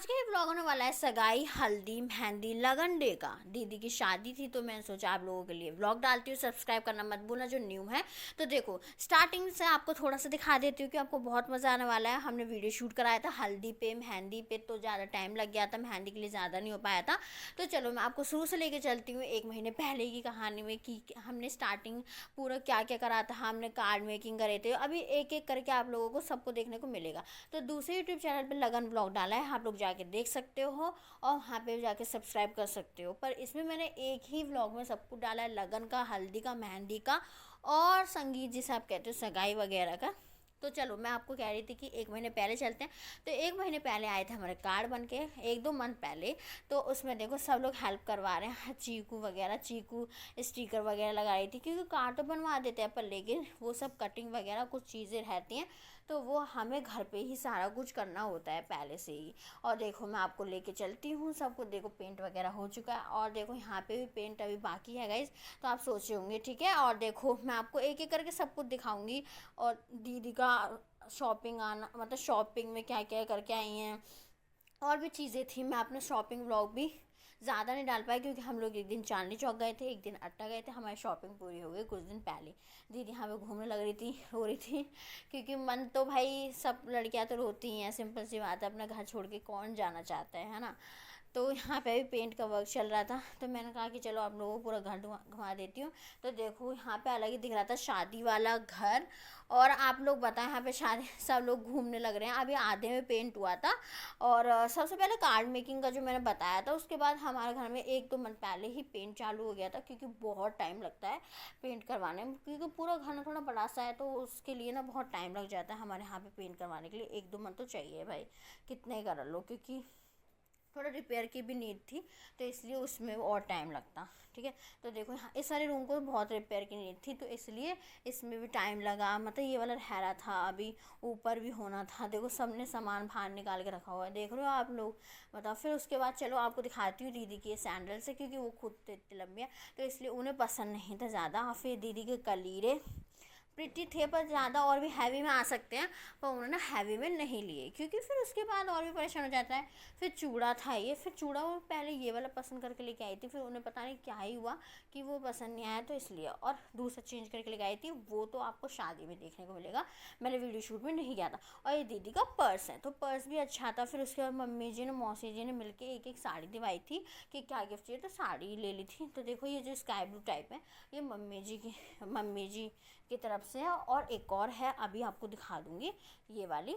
आज का ये व्लॉग होने वाला है सगाई हल्दी मेहंदी लगन डे का। दीदी की शादी थी तो मैंने सोचा आप लोगों के लिए व्लॉग डालती हूँ। सब्सक्राइब करना मत भूलना जो न्यू है। तो देखो स्टार्टिंग से आपको थोड़ा सा दिखा देती हूँ कि आपको बहुत मज़ा आने वाला है। हमने वीडियो शूट कराया था हल्दी पे मेहंदी पे, तो ज़्यादा टाइम लग गया था, मेहंदी के लिए ज़्यादा नहीं हो पाया था। तो चलो मैं आपको शुरू से लेके चलती हूँ 1 महीने पहले की कहानी में कि हमने स्टार्टिंग पूरा क्या क्या करा था। हमने कार्ड मेकिंग करे थे, अभी एक एक करके आप लोगों को सबको देखने को मिलेगा। तो दूसरे यूट्यूब चैनल पर लगन ब्लॉग डाला है, आप लोग जाके देख सकते हो और वहाँ पे जाके सब्सक्राइब कर सकते हो। पर इसमें मैंने एक ही व्लॉग में सब कुछ डाला है, लगन का, हल्दी का, मेहंदी का और संगीत जिसे आप कहते हो सगाई वगैरह का। तो चलो मैं आपको कह रही थी कि 1 महीने पहले चलते हैं। तो 1 महीने पहले आए थे हमारे कार्ड बन के, 1-2 मंथ पहले। तो उसमें देखो सब लोग हेल्प करवा रहे हैं, चीकू वगैरह, चीकू स्टिकर वगैरह लगा रही थी क्योंकि कार्ड तो बनवा देते हैं पर लेकिन वो सब कटिंग वगैरह कुछ चीज़ें रहती हैं तो वो हमें घर पे ही सारा कुछ करना होता है पहले से ही। और देखो मैं आपको लेके चलती हूँ सबको। देखो पेंट वगैरह हो चुका है और देखो यहाँ पे भी पेंट अभी बाकी है गाइस। तो आप सोच रहे होंगे ठीक है। और देखो मैं आपको एक एक करके सब कुछ दिखाऊंगी। और दीदी का शॉपिंग आना, मतलब शॉपिंग में क्या क्या करके आई हैं और भी चीज़ें थी। मैं अपना शॉपिंग व्लॉग भी ज़्यादा नहीं डाल पाई क्योंकि हम लोग एक दिन चांदनी चौक गए थे, एक दिन अट्टा गए थे। हमारी शॉपिंग पूरी हो गई कुछ दिन पहले। दीदी यहाँ पे घूमने लग रही थी, रो रही थी क्योंकि मन तो भाई सब लड़कियाँ तो रोती ही हैं, सिंपल सी बात है, अपना घर छोड़ के कौन जाना चाहता है ना। तो यहाँ पे भी पेंट का वर्क चल रहा था तो मैंने कहा कि चलो आप लोगों को पूरा घर घुमा देती हूँ। तो देखो यहाँ पे अलग ही दिख रहा था शादी वाला घर। और आप लोग बताएं यहाँ पे शादी सब लोग घूमने लग रहे हैं। अभी आधे में पेंट हुआ था। और सबसे पहले कार्ड मेकिंग का जो मैंने बताया था, उसके बाद हमारे घर में 1-2 मंथ पहले ही पेंट चालू हो गया था क्योंकि बहुत टाइम लगता है पेंट करवाने में, क्योंकि पूरा घर ना थोड़ा बड़ा सा है तो उसके लिए ना बहुत टाइम लग जाता है हमारे यहाँ पे पेंट करवाने के लिए। 1-2 मंथ तो चाहिए भाई, कितने ही कर लो, क्योंकि थोड़ा रिपेयर की भी नीड थी तो इसलिए उसमें और टाइम लगता। ठीक है। तो देखो यहाँ इस सारे रूम को बहुत रिपेयर की नीड थी तो इसलिए इसमें भी टाइम लगा। मतलब ये वाला रह रहा था, अभी ऊपर भी होना था। देखो सबने सामान बाहर निकाल के रखा हुआ है, देख रहे हो आप लोग। बताओ फिर उसके बाद चलो आपको दिखाती हूँ दीदी की सैंडल से, क्योंकि वो खुद तो इतनी लंबी है तो इसलिए उन्हें पसंद नहीं था ज़्यादा। और फिर दीदी के कलीरे प्रिटी थे पर ज़्यादा और भी हैवी में आ सकते हैं, पर उन्होंने हैवी में नहीं लिए क्योंकि फिर उसके बाद और भी परेशान हो जाता है। फिर चूड़ा था ये, फिर चूड़ा वो पहले ये वाला पसंद करके लेके आई थी, फिर उन्हें पता नहीं क्या ही हुआ कि वो पसंद नहीं आया तो इसलिए और दूसरा चेंज करके लेके आई थी। वो तो आपको शादी में देखने को मिलेगा, मैंने वीडियो शूट में नहीं किया था। और ये दीदी का पर्स है तो पर्स भी अच्छा था। फिर उसके बाद मम्मी जी ने मौसी जी ने मिलकर एक एक साड़ी दिवाई थी कि क्या गिफ्ट चाहिए तो साड़ी ले ली थी। तो देखो ये जो स्काई ब्लू टाइप है ये मम्मी जी की तरफ से है। और एक और है अभी आपको दिखा दूंगी, ये वाली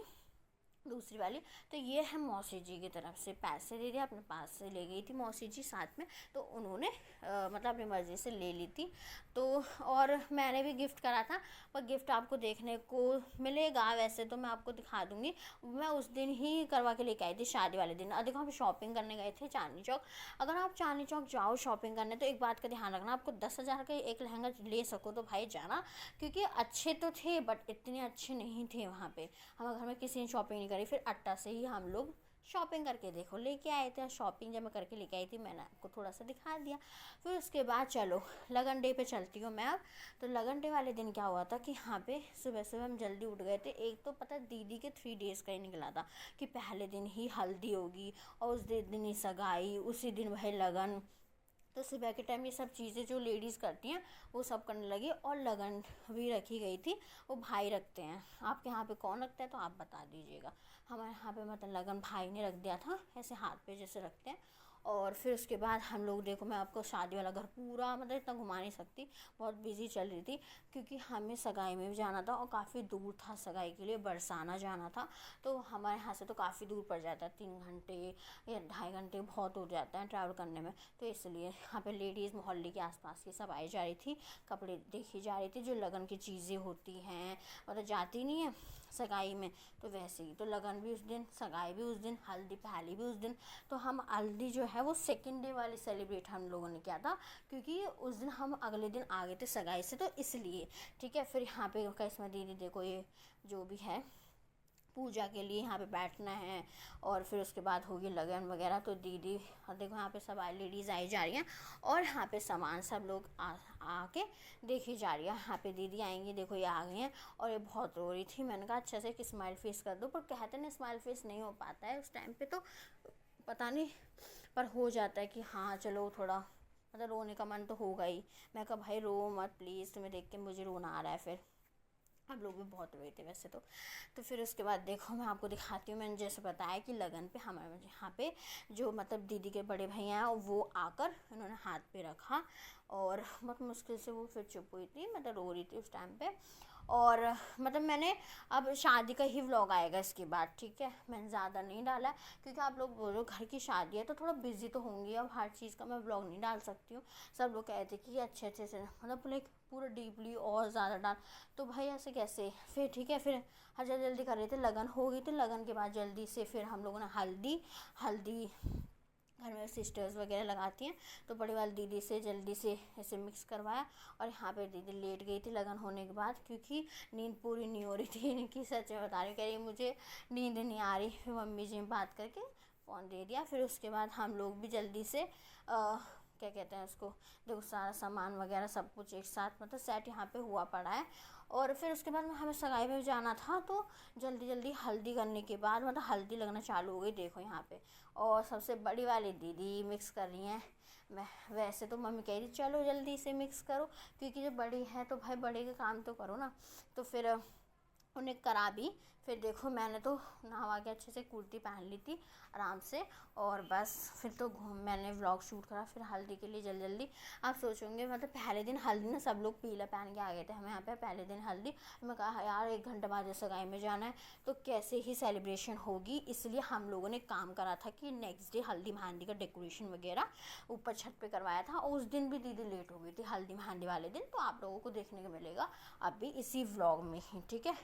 दूसरी वाली। तो ये है मौसी जी की तरफ से, पैसे दे दिए अपने पास से ले गई थी मौसी जी साथ में, तो उन्होंने मतलब अपनी मर्ज़ी से ले ली थी। तो और मैंने भी गिफ्ट करा था पर गिफ्ट आपको देखने को मिलेगा, वैसे तो मैं आपको दिखा दूँगी। मैं उस दिन ही करवा के लेके आई थी शादी वाले दिन। देखो हम शॉपिंग करने गए थे चांदनी चौक। अगर आप चांदनी चौक जाओ शॉपिंग करने तो एक बात का ध्यान रखना, आपको 10,000 का एक लहंगा ले सको तो भाई जाना, क्योंकि अच्छे तो थे बट इतने अच्छे नहीं थे वहाँ पे। हमारे घर में किसी ने शॉपिंग नहीं करी। फिर अट्टा से ही हम लोग शॉपिंग करके देखो लेके आए थे। शॉपिंग जब मैं करके लेके आई थी मैंने आपको थोड़ा सा दिखा दिया। फिर उसके बाद चलो लगन डे पे चलती हूँ मैं अब। तो लगन डे वाले दिन क्या हुआ था कि यहाँ पे सुबह सुबह हम जल्दी उठ गए थे। एक तो पता दीदी के 3 डेज़ का ही निकला था कि पहले दिन ही हल्दी होगी और उस दिन ही सगाई, उसी दिन भाई लगन। तो सुबह के टाइम ये सब चीज़ें जो लेडीज़ करती हैं वो सब करने लगी। और लगन भी रखी गई थी, वो भाई रखते हैं। आपके यहाँ पे कौन रखता है तो आप बता दीजिएगा। हमारे यहाँ पे मतलब लगन भाई ने रख दिया था, ऐसे हाथ पे जैसे रखते हैं। और फिर उसके बाद हम लोग देखो मैं आपको शादी वाला घर पूरा मतलब इतना घुमा नहीं सकती, बहुत बिजी चल रही थी क्योंकि हमें सगाई में भी जाना था और काफ़ी दूर था सगाई के लिए, बरसाना जाना था। तो हमारे यहाँ से तो काफ़ी दूर पड़ जाता है, 3 घंटे या 2.5 घंटे बहुत हो जाता है ट्रैवल करने में। तो इसलिए यहाँ पे लेडीज़ मोहल्ले के आसपास की सब आई जा रही थी, कपड़े देखी जा रही थी जो लगन की चीज़ें होती हैं, मतलब जाती नहीं है सगाई में तो वैसे ही। तो लगन भी उस दिन, सगाई भी उस दिन, हल्दी पहली भी उस दिन। तो हम हल्दी जो है वो सेकेंड डे वाली सेलिब्रेट हम लोगों ने किया था क्योंकि उस दिन हम अगले दिन आ गए थे सगाई से तो इसलिए। ठीक है। फिर यहाँ पे करिश्मा दीदी देखो ये जो भी है पूजा के लिए यहाँ पे बैठना है। और फिर उसके बाद होगी लगन वगैरह। तो दीदी देखो यहाँ पे सब लेडीज़ आई जा रही हैं और यहाँ पे सामान सब लोग आके देखी जा रही है। यहाँ पे दीदी आएंगी, देखो ये आ गई हैं और ये बहुत रो रही थी। मैंने कहा अच्छा से एक स्माइल फेस कर दो, पर कहते ना स्माइल फेस नहीं हो पाता है उस टाइम पे। तो पता नहीं, पर हो जाता है कि हाँ चलो थोड़ा मतलब रोने का मन तो होगा ही। मैं कहा भाई रो मत प्लीज़, तुम्हें देख के मुझे रोना आ रहा है। फिर हम लोग भी बहुत रोए थे वैसे तो फिर उसके बाद देखो मैं आपको दिखाती हूँ। मैंने जैसे बताया कि लगन पे हमारे यहाँ पे जो मतलब दीदी के बड़े भैया हैं वो आकर उन्होंने हाथ पे रखा, और बहुत मुश्किल से वो फिर चुप हुई थी, मतलब रो रही थी उस टाइम पे। और मतलब मैंने अब शादी का ही व्लॉग आएगा इसके बाद, ठीक है, मैंने ज़्यादा नहीं डाला क्योंकि आप लोग बोलो घर की शादी है तो थोड़ा बिजी तो होंगी, अब हर चीज़ का मैं व्लॉग नहीं डाल सकती हूँ। सब लोग कहते कि अच्छे अच्छे से मतलब लाइक पूरा डीपली और ज़्यादा डाल, तो भाई ऐसे कैसे, फिर ठीक है, फिर हर जल्दी कर रहे थे, लगन हो गई थी, लगन के बाद जल्दी से फिर हम लोगों ने हल्दी हल्दी घर में सिस्टर्स वगैरह लगाती हैं, तो बड़ी वाली दीदी से जल्दी से ऐसे मिक्स करवाया। और यहाँ पे दीदी लेट गई थी लगन होने के बाद क्योंकि नींद पूरी नहीं हो रही थी इनकी, सच में बता रही, कह रही मुझे नींद नहीं आ रही। फिर मम्मी जी में बात करके फ़ोन दे दिया। फिर उसके बाद हम लोग भी जल्दी से क्या कहते हैं उसको, देखो सारा सामान वगैरह सब कुछ एक साथ मतलब सेट यहाँ पे हुआ पड़ा है। और फिर उसके बाद हमें सगाई में जाना था, तो जल्दी जल्दी हल्दी करने के बाद मतलब हल्दी लगना चालू हो गई, देखो यहाँ पे। और सबसे बड़ी वाली दीदी मिक्स कर रही हैं। मैं वैसे तो मम्मी कह रही चलो जल्दी से मिक्स करो, क्योंकि जब बड़ी है तो भाई बड़े का काम तो करो ना। तो फिर उन्हें करा भी। फिर देखो मैंने तो नहा के अच्छे से कुर्ती पहन ली थी आराम से, और बस फिर तो मैंने व्लॉग शूट करा। फिर हल्दी के लिए जल्दी जल्दी, आप सोचोगे मतलब पहले दिन हल्दी ना सब लोग पीला पहन के आ गए थे हमें यहाँ पे पहले दिन हल्दी। मैं कहा यार 1 घंटे बाद सगाई में जाना है तो कैसे ही सेलिब्रेशन होगी, इसलिए हम लोगों ने काम करा था कि नेक्स्ट डे हल्दी मेहंदी का डेकोरेशन वगैरह ऊपर छत पे करवाया था। और उस दिन भी दीदी लेट हो गई थी हल्दी मेहंदी वाले दिन, तो आप लोगों को देखने को मिलेगा अभी इसी व्लॉग में ही, ठीक है।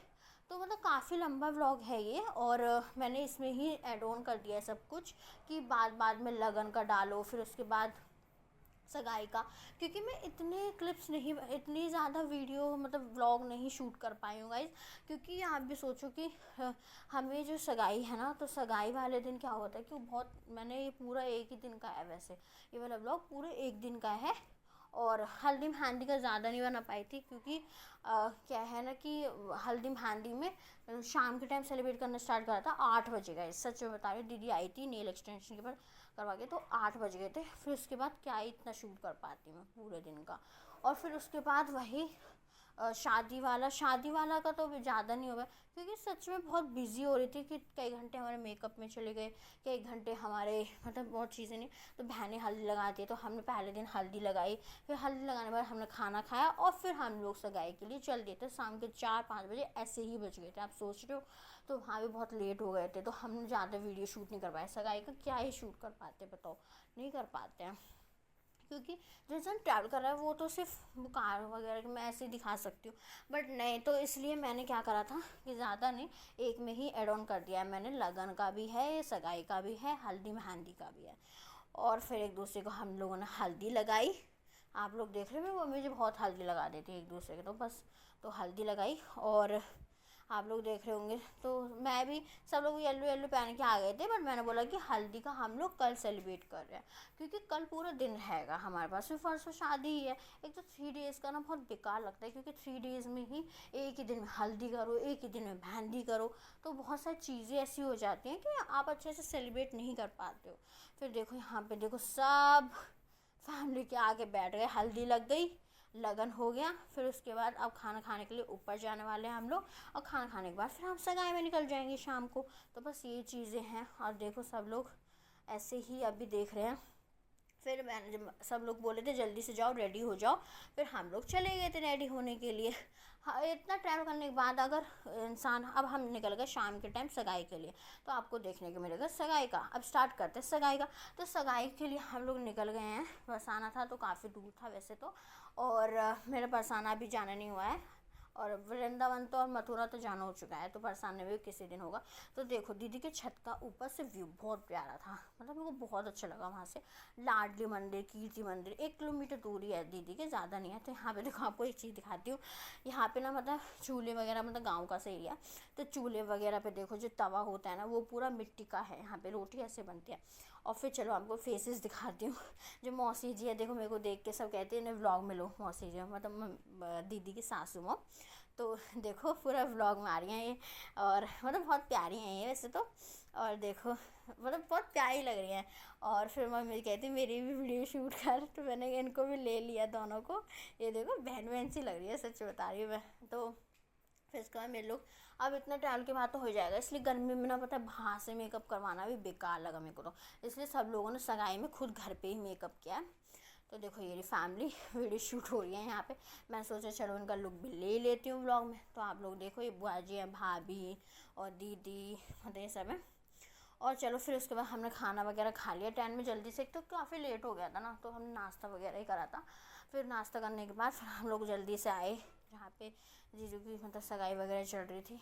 तो मतलब काफ़ी लंबा व्लॉग है ये, और मैंने इसमें ही ऐड ऑन कर दिया है सब कुछ कि बाद बाद में लगन का डालो, फिर उसके बाद सगाई का, क्योंकि मैं इतने क्लिप्स नहीं, इतनी ज़्यादा वीडियो मतलब व्लॉग नहीं शूट कर पाई हूँ गाइस। क्योंकि आप भी सोचो कि हमें जो सगाई है ना, तो सगाई वाले दिन क्या होता है कि वो बहुत, मैंने ये पूरा एक ही दिन का है वैसे, ये वाला व्लॉग पूरे एक दिन का है। और हल्दी मेहंदी का ज़्यादा नहीं बना पाई थी क्योंकि क्या है ना कि हल्दी मेहंदी में शाम के टाइम सेलिब्रेट करना स्टार्ट करा था 8 बजे गए, सच में बता रही हूँ। दीदी आई थी नेल एक्सटेंशन के बाद करवा के, तो 8 बज गए थे। फिर उसके बाद क्या ही इतना शूट कर पाती मैं पूरे दिन का। और फिर उसके बाद वही शादी वाला का तो ज़्यादा नहीं होगा क्योंकि सच में बहुत बिजी हो रही थी कि कई घंटे हमारे मेकअप में चले गए, कई घंटे हमारे मतलब बहुत चीज़ें नहीं। तो बहनें हल्दी लगाती है तो हमने पहले दिन हल्दी लगाई, फिर हल्दी लगाने के बाद हमने खाना खाया, और फिर हम लोग सगाई के लिए चल दिए थे। शाम के 4-5 बजे ऐसे ही बज गए थे, आप सोच रहे हो। तो वहाँ भी बहुत लेट हो गए थे, तो हमने ज़्यादा वीडियो शूट नहीं कर पाए। सगाई का क्या ही शूट कर पाते, बताओ, नहीं कर पाते हैं। क्योंकि जो इंसान ट्रैवल कर रहा है वो तो सिर्फ कार वगैरह मैं ऐसे ही दिखा सकती हूँ, बट नहीं, तो इसलिए मैंने क्या करा था कि ज़्यादा नहीं, एक में ही एड ऑन कर दिया है मैंने। लगन का भी है, सगाई का भी है, हल्दी मेहंदी का भी है। और फिर एक दूसरे को हम लोगों ने हल्दी लगाई। आप लोग देख रहे हो मेरी मम्मी जी बहुत हल्दी लगा देती है एक दूसरे के, तो बस तो हल्दी लगाई। और आप लोग देख रहे होंगे तो मैं भी, सब लोग येलो येलो पहन के आ गए थे, बट मैंने बोला कि हल्दी का हम लोग कल सेलिब्रेट कर रहे हैं क्योंकि कल पूरा दिन रहेगा हमारे पास, फिर परसों शादी ही है। एक तो 3 डेज़ का ना बहुत बेकार लगता है क्योंकि 3 डेज़ में ही एक ही दिन में हल्दी करो, एक ही दिन में मेहंदी करो, तो बहुत सारी चीज़ें ऐसी हो जाती हैं कि आप अच्छे से सेलिब्रेट नहीं कर पाते हो। फिर देखो यहाँ पे देखो सब फैमिली के आगे बैठ गए, हल्दी लग गई, लगन हो गया। फिर उसके बाद अब खाना खाने के लिए ऊपर जाने वाले हैं हम लोग, और खाना खाने के बाद फिर हम सगाई में निकल जाएंगे शाम को। तो बस ये चीज़ें हैं। और देखो सब लोग ऐसे ही अभी देख रहे हैं। फिर मैंने जब सब लोग बोले थे जल्दी से जाओ रेडी हो जाओ, फिर हम लोग चले गए थे रेडी होने के लिए। हाँ, इतना ट्रैवल करने के बाद अगर इंसान, अब हम निकल गए शाम के टाइम सगाई के लिए, तो आपको देखने को मिलेगा सगाई का। अब स्टार्ट करते हैं सगाई का। तो सगाई के लिए हम लोग निकल गए हैं, बरसाना था तो काफ़ी दूर था वैसे तो, और मेरा बरसाना भी जाना नहीं हुआ है, और वृंदावन तो और मथुरा तो जाना हो चुका है, तो बरसाने में किसी दिन होगा। तो देखो दीदी के छत का ऊपर से व्यू बहुत प्यारा था, मतलब मेरे को बहुत अच्छा लगा वहाँ से। लाडली मंदिर, कीर्ति मंदिर 1 किलोमीटर दूरी है दीदी के, ज़्यादा नहीं है। तो यहाँ पे देखो आपको एक चीज़ दिखाती हूँ। यहाँ पे ना मतलब चूल्हे वगैरह, मतलब गाँव का सा एरिया, तो चूल्हे वगैरह पे देखो जो तवा होता है ना वो पूरा मिट्टी का है। यहाँ पे रोटी ऐसे बनती है। और फिर चलो आपको फेसेस दिखाती हूँ। जो मौसी जी है देखो, मेरे को देख के सब कहते हैं व्लॉग में लो मौसी जी, मतलब दीदी की सासू माँ। तो देखो पूरा व्लॉग में आ रही हैं ये, और मतलब बहुत प्यारी हैं ये वैसे तो। और देखो मतलब बहुत प्यारी लग रही हैं। और फिर मम्मी कहती मेरी भी वीडियो शूट कर, तो मैंने इनको भी ले लिया दोनों को। ये देखो बहन बहन सी लग रही है, सच बता रही हूँ मैं तो। फिर इसके बाद मेरे लोग अब इतना टाइम के बाद तो हो जाएगा, इसलिए गर्मी में ना पता है बाहर से मेकअप करवाना भी बेकार लगा मेरे को, तो इसलिए सब लोगों ने सगाई में खुद घर पे ही मेकअप किया है। तो देखो ये फैमिली वीडियो शूट हो रही है यहाँ पे। मैं सोचा चलो इनका लुक भी ले लेती हूँ व्लॉग में। तो आप लोग देखो ये बुआ जी हैं, भाभी और दीदी, मतलब ये सब है। और चलो फिर उसके बाद हमने खाना वगैरह खा लिया 10 में जल्दी से, एक तो काफ़ी लेट हो गया था ना, तो हमने नाश्ता वगैरह ही करा था। फिर नाश्ता करने के बाद फिर हम लोग जल्दी से आए जहाँ पे जीजू की मतलब सगाई वगैरह चल रही थी।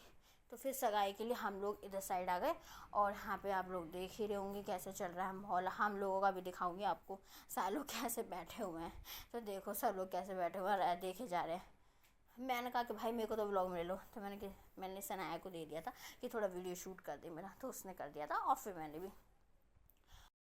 तो फिर सगाई के लिए हम लोग इधर साइड आ गए। और यहाँ पे आप लोग देख ही रहे होंगे कैसे चल रहा है माहौल, हम लोगों का भी दिखाऊंगी आपको। सारे लोग कैसे बैठे हुए हैं, तो देखो सब लोग कैसे बैठे हुए हैं देखे जा रहे हैं। मैंने कहा कि भाई मेरे को तो व्लॉग में ले लो, तो मैंने सनाया को दे दिया था कि थोड़ा वीडियो शूट कर दे मेरा, तो उसने कर दिया था और फिर मैंने भी।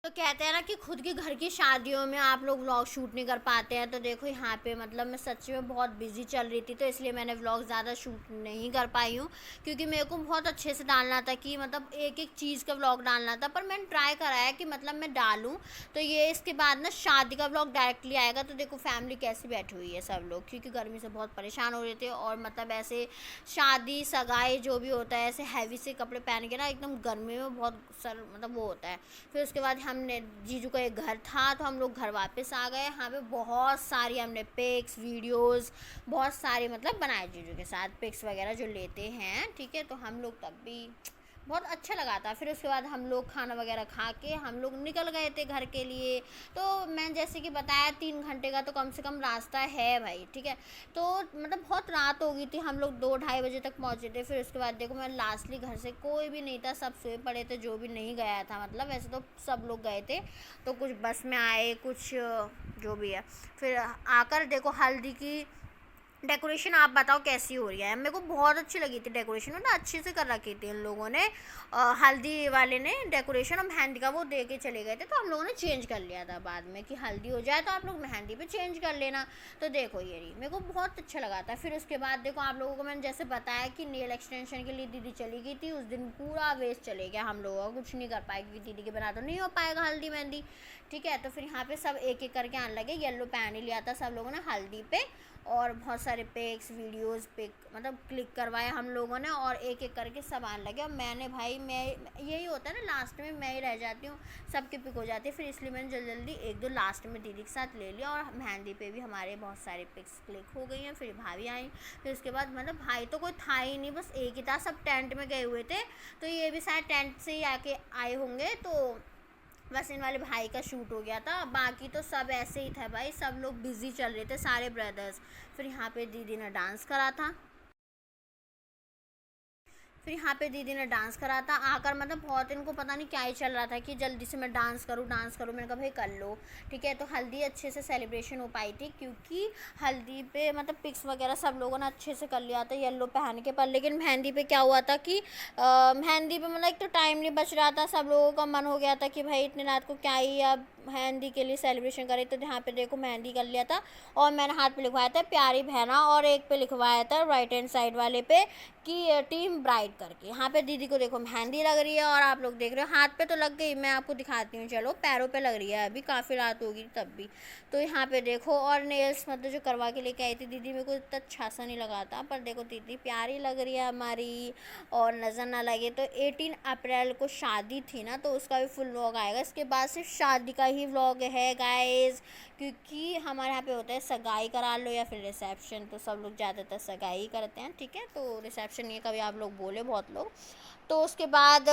तो कहते हैं ना कि खुद के घर की शादियों में आप लोग व्लॉग शूट नहीं कर पाते हैं। तो देखो यहाँ पे मतलब मैं सच्ची में बहुत बिजी चल रही थी, तो इसलिए मैंने व्लॉग ज़्यादा शूट नहीं कर पाई हूँ, क्योंकि मेरे को बहुत अच्छे से डालना था कि मतलब एक एक चीज़ का व्लॉग डालना था। पर मैंने ट्राई करा है कि मतलब मैं डालूँ। तो ये इसके बाद ना शादी का व्लॉग डायरेक्टली आएगा। तो देखो फैमिली कैसी बैठी हुई है सब लोग, क्योंकि गर्मी से बहुत परेशान हो रहे थे। और मतलब ऐसे शादी सगाई जो भी होता है ऐसे हैवी से कपड़े पहन के ना एकदम गर्मी में बहुत सर मतलब वो होता है। फिर उसके बाद हमने जीजू का एक घर था, तो हम लोग घर वापस आ गए। यहाँ पे बहुत सारी हमने पिक्स वीडियोस बहुत सारी मतलब बनाए जीजू के साथ, पिक्स वगैरह जो लेते हैं, ठीक है। तो हम लोग तब भी बहुत अच्छा लगा था। फिर उसके बाद हम लोग खाना वगैरह खा के हम लोग निकल गए थे घर के लिए। तो मैं जैसे कि बताया 3 घंटे का तो कम से कम रास्ता है भाई, ठीक है। तो मतलब बहुत रात हो गई थी, हम लोग 2-2:30 बजे तक पहुँचे थे। फिर उसके बाद देखो मैं लास्टली घर से कोई भी नहीं था, सब सोए पड़े थे जो भी नहीं गया था, मतलब वैसे तो सब लोग गए थे। तो कुछ बस में आए, कुछ जो भी है। फिर आकर देखो हल्दी की डेकोरेशन आप बताओ कैसी हो रही है। मेरे को बहुत अच्छी लगी थी डेकोरेशन, मतलब अच्छे से कर रखी थी इन लोगों ने। हल्दी वाले ने डेकोरेशन और मेहंदी का वो दे के चले गए थे, तो हम लोगों ने चेंज कर लिया था बाद में कि हल्दी हो जाए तो आप लोग मेहंदी पे चेंज कर लेना। तो देखो ये रही, मेरे को बहुत अच्छा लगा था। फिर उसके बाद देखो आप लोगों को मैंने जैसे बताया कि नेल एक्सटेंशन के लिए दीदी चली गई थी, उस दिन पूरा वेस्ट चले गया, हम लोगों का कुछ नहीं कर पाएगी दीदी के बिना, तो नहीं हो पाएगा हल्दी मेहंदी, ठीक है। तो फिर यहाँ पे सब एक एक करके आने लगे। येलो पहन ही लिया था सब लोगों ने हल्दी पे, और बहुत सारे पिक्स वीडियोस पिक मतलब क्लिक करवाए हम लोगों ने, और एक एक करके सब आने लगे। और मैंने भाई मैं यही होता है ना लास्ट में मैं ही रह जाती हूँ, सबके पिक हो जाती है। फिर इसलिए मैंने जल्दी जल्दी 1-2 लास्ट में दीदी के साथ ले लिया। और मेहंदी पे भी हमारे बहुत सारे पिक्स क्लिक हो गई हैं। फिर भाभी आई, फिर उसके बाद मतलब भाई तो कोई था ही नहीं, बस एक ही था, सब टेंट में गए हुए थे। तो ये भी शायद टेंट से ही आके आए होंगे, तो बस इन वाले भाई का शूट हो गया था। बाकी तो सब ऐसे ही था भाई, सब लोग बिजी चल रहे थे सारे ब्रदर्स। फिर यहाँ पे दीदी ने डांस करा था। फिर यहाँ पे दीदी ने डांस करा था आकर, मतलब बहुत इनको पता नहीं क्या ही चल रहा था कि जल्दी से मैं डांस करूँ डांस करूँ। मैंने कहा भाई कर लो, ठीक है। तो हल्दी अच्छे से सेलिब्रेशन हो पाई थी, क्योंकि हल्दी पे मतलब पिक्स वगैरह सब लोगों ने अच्छे से कर लिया था येलो पहन के। पर लेकिन मेहंदी पे क्या हुआ था कि मेहंदी पे मतलब एक तो टाइम नहीं बच रहा था, सब लोगों का मन हो गया था कि भाई इतनी रात को क्या ही अब मेहंदी के लिए सेलिब्रेशन करें। तो यहाँ पे देखो मेहंदी कर लिया था, और मैंने हाथ पे लिखवाया था प्यारी बहना, और एक पे लिखवाया था राइट हैंड साइड वाले पे कि टीम ब्राइड करके। यहाँ पे दीदी को देखो मेहंदी लग रही है, और आप लोग देख रहे हो हाथ पे तो लग गई, मैं आपको दिखाती हूँ, चलो पैरों पे लग रही है, अभी काफ़ी रात होगी तब भी। तो यहाँ पे देखो, और नेल्स मतलब जो करवा के लेके आई थी दीदी, मेरे को इतना अच्छा सा नहीं लगा था, पर देखो दीदी प्यारी लग रही है हमारी, और नज़र ना लगे। तो 18 अप्रैल को शादी थी ना, तो उसका भी फुल व्लॉग आएगा। इसके बाद सिर्फ शादी का ही व्लॉग है गाइज, क्योंकि हमारे यहाँ पे होता है सगाई करा लो या फिर रिसेप्शन, तो सब लोग ज़्यादातर सगाई ही करते हैं, ठीक है। तो रिसेप्शन ये कभी आप लोग बोले बहुत लोग। तो उसके बाद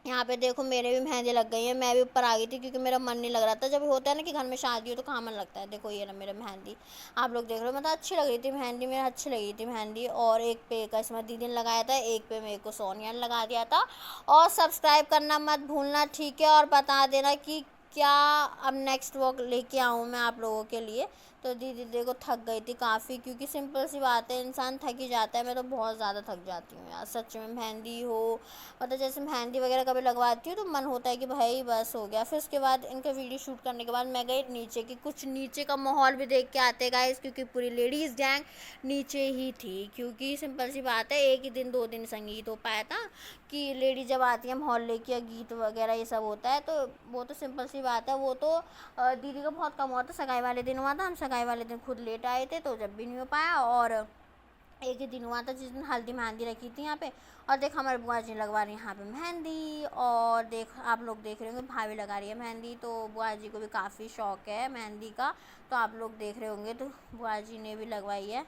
यहाँ पे देखो मेरे भी मेहंदी लग गई है, मैं भी ऊपर आ गई थी क्योंकि मेरा मन नहीं लग रहा था। जब होता है ना कि घर में शादी हो तो कहाँ मन लगता है। देखो ये ना मेरा मेहंदी, आप लोग देख रहे हो, मतलब अच्छी लग रही थी मेहंदी, मेरे अच्छी लगी थी मेहंदी। और एक पे कस्मा दीदी ने लगाया था, एक पे मेरे को सोनिया ने लगा दिया था। और सब्सक्राइब करना मत भूलना, ठीक है। और बता देना कि क्या अब नेक्स्ट व्लॉग लेके आऊँ मैं आप लोगों के लिए। तो तो दीदी देखो थक गई थी काफ़ी, क्योंकि सिंपल सी बात है, इंसान थक ही जाता है। मैं तो बहुत ज़्यादा थक जाती हूँ यार सच में। मेहंदी हो मतलब जैसे मेहंदी वगैरह कभी लगवाती हूँ तो मन होता है कि भाई बस हो गया। फिर उसके बाद इनका वीडियो शूट करने के बाद मैं गई नीचे, कि कुछ नीचे का माहौल भी देख के आते गाइस, क्योंकि पूरी लेडीज़ गैंग नीचे ही थी। क्योंकि सिंपल सी बात है, एक ही दिन 2 दिन संगीत हो पाया था, कि लेडी जब आती है मोहल्ले की, गीत वगैरह ये सब होता है, तो वो तो सिंपल सी बात है। वो तो दीदी का बहुत कम हुआ था, सगाई वाले दिन हुआ था। हम सगाई वाले दिन खुद लेट आए थे, तो जब भी नहीं हो पाया। और एक ही दिन हुआ था जिस दिन हल्दी मेहंदी रखी थी यहाँ पे। और देख हमारे बुआ जी लगवा रही है यहाँ पे मेहंदी, और देख आप लोग देख रहे होंगे भाभी लगा रही है मेहंदी। तो बुआ जी को भी काफ़ी शौक है मेहंदी का, तो आप लोग देख रहे होंगे। तो बुआ जी ने भी लगवाई है,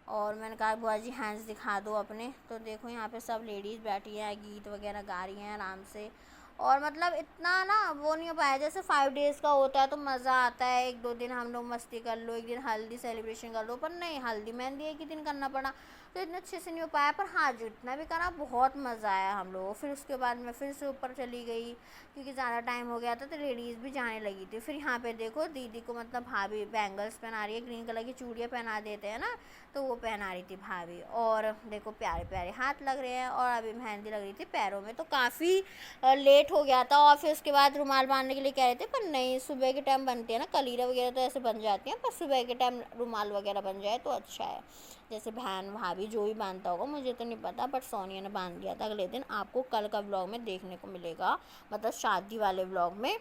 और मैंने कहा बुआ जी हैंड्स दिखा दो अपने। तो देखो यहाँ पे सब लेडीज़ बैठी हैं, गीत वगैरह गा रही हैं आराम से। और मतलब इतना ना वो नहीं हो पाया, जैसे 5 डेज़ का होता है तो मज़ा आता है, 1-2 दिन हम लोग मस्ती कर लो, एक दिन हल्दी सेलिब्रेशन कर लो। पर नहीं, हल्दी मेहंदी एक ही दिन करना पड़ा, तो इतने अच्छे से नहीं हो पाया। पर हाँ, जितना भी करा बहुत मज़ा आया हम लोगों को। फिर उसके बाद मैं फिर से ऊपर चली गई, क्योंकि ज़्यादा टाइम हो गया था, तो लेडीज़ भी जाने लगी थी। फिर यहाँ पे देखो दीदी को मतलब भाभी बैंगल्स पहना रही है, ग्रीन कलर की चूड़ियाँ पहना देते हैं ना, तो वो पहना रही थी भाभी। और देखो प्यारे प्यारे हाथ लग रहे हैं, और अभी मेहंदी लग रही थी पैरों में। तो काफ़ी लेट हो गया था। और फिर उसके बाद रुमाल बांधने के लिए कह रहे थे, पर नहीं, सुबह के टाइम बनती है ना कलीरा वगैरह तो ऐसे बन जाती हैं, पर सुबह के टाइम रुमाल वगैरह बन जाए तो अच्छा है। जैसे बहन भाभी जो भी बांधता होगा, मुझे तो नहीं पता, बट सोनिया ने बांध दिया था अगले दिन। आपको कल का व्लॉग में देखने को मिलेगा, मतलब शादी वाले व्लॉग में,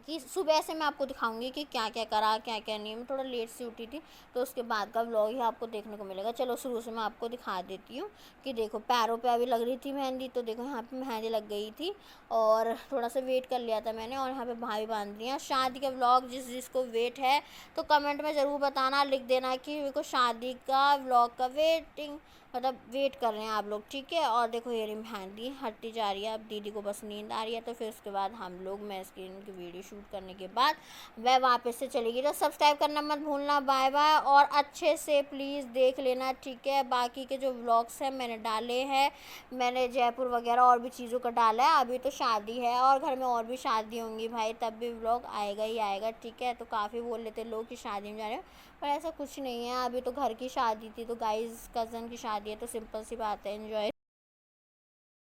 कि सुबह से मैं आपको दिखाऊंगी कि क्या क्या करा क्या क्या नहीं। मैं थोड़ा लेट से उठी थी, तो उसके बाद का व्लॉग ही आपको देखने को मिलेगा। चलो शुरू से मैं आपको दिखा देती हूँ, कि देखो पैरों पे अभी लग रही थी मेहंदी, तो देखो यहाँ पे मेहंदी लग गई थी, और थोड़ा सा वेट कर लिया था मैंने। और यहाँ पे भाई बांध रही हैं। शादी का व्लॉग जिसको वेट है तो कमेंट में ज़रूर बताना, लिख देना कि मेरे को शादी का व्लॉग का वेटिंग, मतलब वेट कर रहे हैं आप लोग, ठीक है। और देखो ये रही मेहंदी हटती जा रही है। अब दीदी को बस नींद आ रही है, तो फिर उसके बाद हम लोग, मैं स्क्रीन की वीडियो शूट करने के बाद वह वापस से चली गई। तो सब्सक्राइब करना मत भूलना। बाय बाय, और अच्छे से प्लीज़ देख लेना, ठीक है। बाकी के जो व्लॉग्स हैं मैंने डाले हैं, मैंने जयपुर वगैरह और भी चीज़ों का डाला है। अभी तो शादी है, और घर में और भी शादी होंगी भाई, तब भी व्लॉग आएगा ही आएगा, ठीक है। तो काफ़ी बोल लेते लोग कि शादी में जा रहे हो, पर ऐसा कुछ नहीं है। अभी तो घर की शादी थी, तो गाइस कज़न की शादी है, तो सिंपल सी बात है, एंजॉय